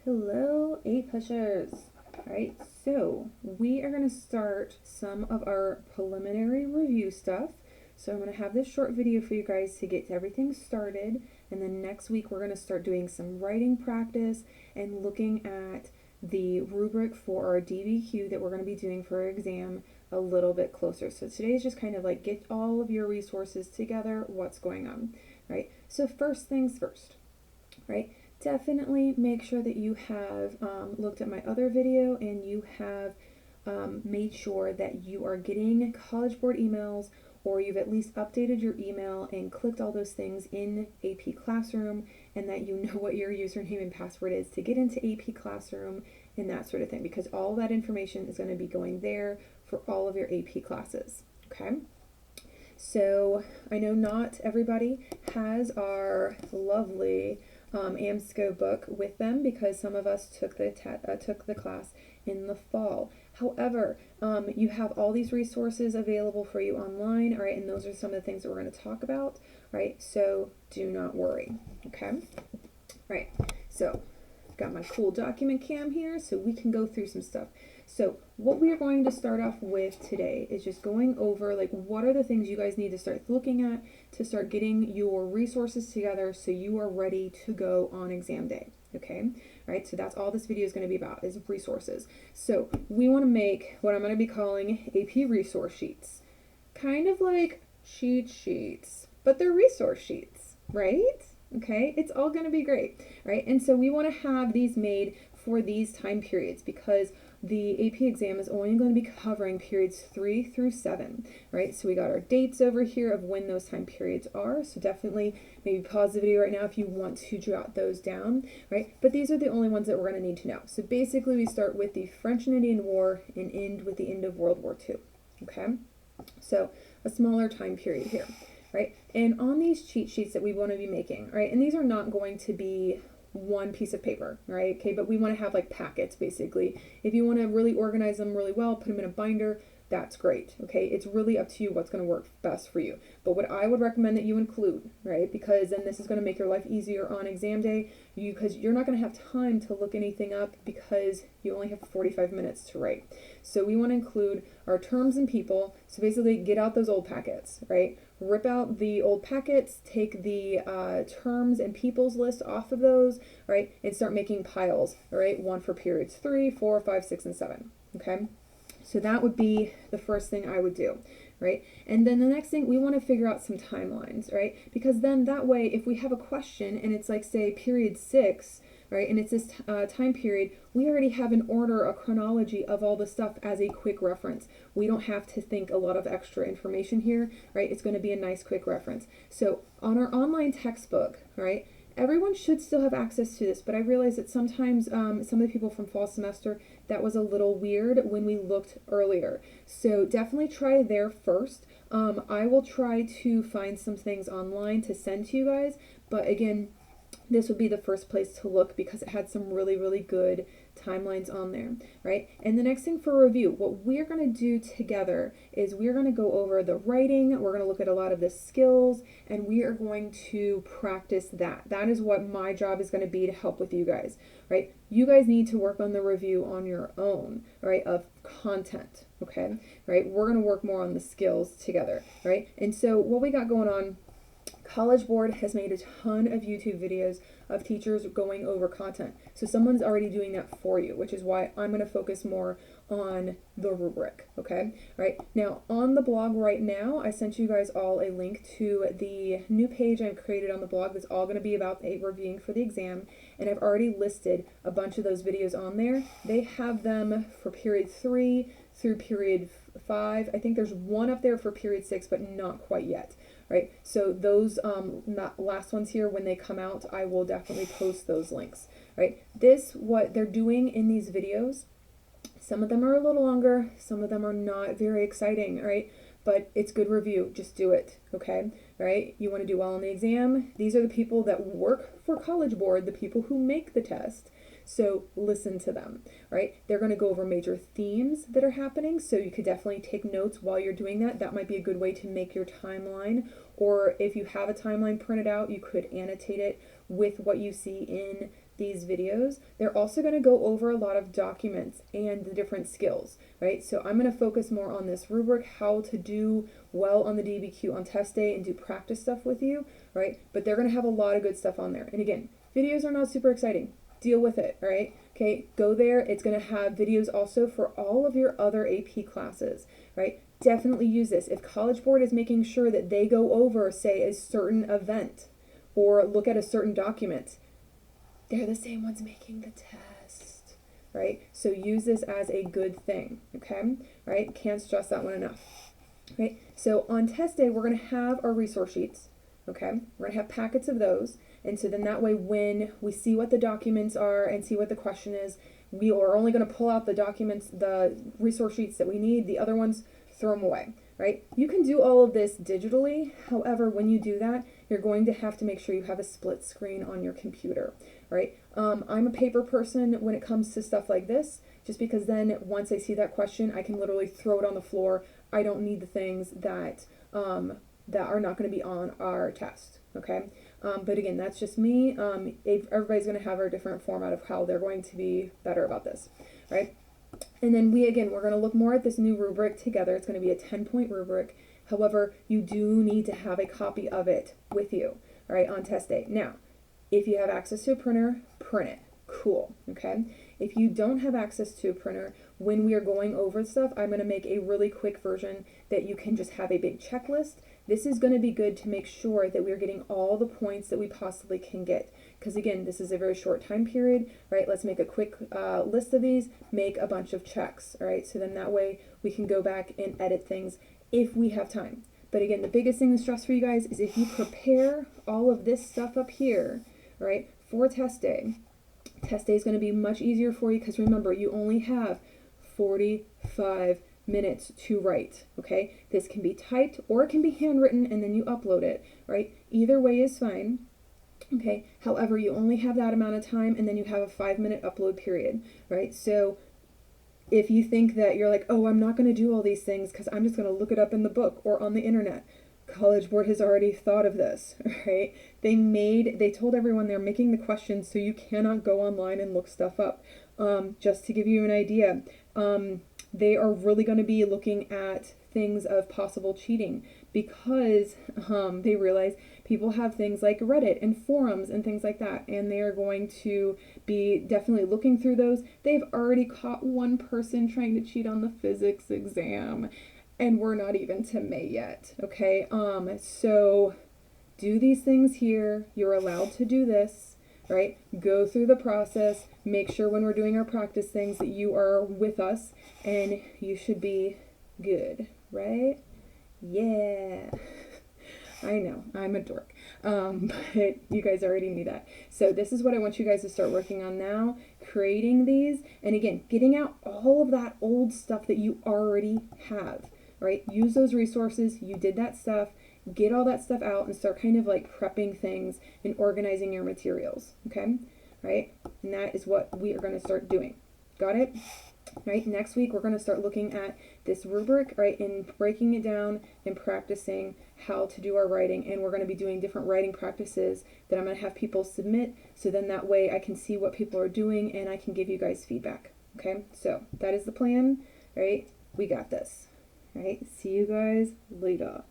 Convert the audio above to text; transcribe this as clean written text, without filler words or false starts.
Hello, APUSHers. All right, so we are going to start some of our preliminary review stuff. So I'm going to have this short video for you guys to get everything started, and then next week we're going to start doing some writing practice and looking at the rubric for our DBQ that we're going to be doing for our exam a little bit closer. So today is just kind of like get all of your resources together, what's going on, right? So first things first, right? Definitely make sure that you have looked at my other video and you have made sure that you are getting College Board emails, or you've at least updated your email and clicked all those things in AP Classroom, and that you know what your username and password is to get into AP Classroom and that sort of thing, because all that information is going to be going there for all of your AP classes. Okay? So I know not everybody has our lovely AMSCO book with them, because some of us took the class in the fall. However, you have all these resources available for you online, all right, and those are some of the things that we're going to talk about, right? So do not worry, okay? Right, so I've got my cool document cam here so we can go through some stuff. So what we are going to start off with today is just going over like what are the things you guys need to start looking at to start getting your resources together so you are ready to go on exam day. Okay, right, so that's all this video is going to be about, is resources. So we want to make what I'm going to be calling AP resource sheets, kind of like cheat sheets, but they're resource sheets, right? Okay, it's all going to be great, right? And so we want to have these made for these time periods, because the AP exam is only going to be covering periods 3 through 7, right? So we got our dates over here of when those time periods are. So definitely maybe pause the video right now if you want to jot those down, right? But these are the only ones that we're going to need to know. So basically we start with the French and Indian War and end with the end of World War II, okay? So a smaller time period here, right? And on these cheat sheets that we want to be making, right? And these are not going to be one piece of paper, right? Okay, but we want to have like packets basically. If you want to really organize them really well, put them in a binder, that's great. Okay, it's really up to you what's going to work best for you. But what I would recommend that you include, right, because then this is going to make your life easier on exam day, because you're not going to have time to look anything up because you only have 45 minutes to write. So we want to include our terms and people. So basically get out those old packets, right? Rip out the old packets, take the terms and peoples list off of those, right, and start making piles, all right? One for periods 3, 4, 5, 6, and 7, okay? So that would be the first thing I would do, right? And then the next thing, we want to figure out some timelines, right? Because then that way, if we have a question and it's like, say, period 6, right, and it's this time period, we already have an order, a chronology of all the stuff as a quick reference. We don't have to think a lot of extra information here, right? It's going to be a nice quick reference. So on our online textbook, right, everyone should still have access to this, but I realize that sometimes some of the people from fall semester, that was a little weird when we looked earlier. So definitely try there first. I will try to find some things online to send to you guys, but again, this would be the first place to look because it had some really, really good timelines on there, right? And the next thing for review, what we're going to do together is we're going to go over the writing, we're going to look at a lot of the skills, and we are going to practice that. That is what my job is going to be to help with you guys, right? You guys need to work on the review on your own, right, of content, okay? Right? We're going to work more on the skills together, right? And so what we got going on, College Board has made a ton of YouTube videos of teachers going over content. So someone's already doing that for you, which is why I'm going to focus more on the rubric, okay? Right, now on the blog right now, I sent you guys all a link to the new page I've created on the blog that's all going to be about reviewing for the exam, and I've already listed a bunch of those videos on there. They have them for period 3 through period 5. I think there's one up there for period 6, but not quite yet. Right, so those last ones here, when they come out, I will definitely post those links, right? What they're doing in these videos, some of them are a little longer, some of them are not very exciting, right? But it's good review, just do it, okay? Right, you want to do well on the exam. These are the people that work for College Board, the people who make the test. So listen to them, right? They're going to go over major themes that are happening, so you could definitely take notes while you're doing that. That might be a good way to make your timeline, or if you have a timeline printed out, you could annotate it with what you see in these videos, they're also going to go over a lot of documents and the different skills, right? So I'm going to focus more on this rubric, how to do well on the DBQ on test day and do practice stuff with you, right? But they're going to have a lot of good stuff on there. And again, videos are not super exciting. Deal with it, all right? Okay, go there. It's going to have videos also for all of your other AP classes, right? Definitely use this. If College Board is making sure that they go over, say, a certain event or look at a certain document, they're the same ones making the test, right? So use this as a good thing, okay? Right? Can't stress that one enough, right? So on test day, we're going to have our resource sheets, okay? We're going to have packets of those. And so then that way, when we see what the documents are and see what the question is, we are only going to pull out the documents, the resource sheets that we need. The other ones, throw them away, right? You can do all of this digitally. However, when you do that, you're going to have to make sure you have a split screen on your computer, right? I'm a paper person when it comes to stuff like this, just because then once I see that question, I can literally throw it on the floor. I don't need the things that that are not going to be on our test, okay? But again, that's just me. Everybody's going to have a different format of how they're going to be better about this, right? And then we're going to look more at this new rubric together. It's going to be a 10-point rubric. However, you do need to have a copy of it with you, all right, on test day. Now, if you have access to a printer, print it. Cool, okay? If you don't have access to a printer, when we are going over stuff, I'm going to make a really quick version that you can just have a big checklist. This is going to be good to make sure that we're getting all the points that we possibly can get. Because again, this is a very short time period, right? Let's make a quick list of these, make a bunch of checks, all right? So then that way we can go back and edit things if we have time. But again, the biggest thing to stress for you guys is if you prepare all of this stuff up here, right, for test day is going to be much easier for you because remember, you only have 45 minutes to write, okay? This can be typed or it can be handwritten and then you upload it, right? Either way is fine, okay? However, you only have that amount of time and then you have a 5-minute upload period, right? So if you think that you're like, oh, I'm not going to do all these things because I'm just going to look it up in the book or on the internet, College Board has already thought of this, right? They told everyone they're making the questions so you cannot go online and look stuff up. Just to give you an idea, they are really going to be looking at things of possible cheating because they realize people have things like Reddit and forums and things like that, and they are going to be definitely looking through those. They've already caught one person trying to cheat on the physics exam, and we're not even to May yet, okay? So do these things here. You're allowed to do this, right? Go through the process. Make sure when we're doing our practice things that you are with us, and you should be good, right? Yeah. I know, I'm a dork, but you guys already knew that. So this is what I want you guys to start working on now, creating these, and again, getting out all of that old stuff that you already have, right? Use those resources, you did that stuff, get all that stuff out and start kind of like prepping things and organizing your materials, okay? Right? And that is what we are going to start doing. Got it? Right, next week we're going to start looking at this rubric, right, and breaking it down and practicing how to do our writing. And we're going to be doing different writing practices that I'm going to have people submit, so then that way I can see what people are doing and I can give you guys feedback. Okay, so that is the plan, right? We got this. Right, see you guys later.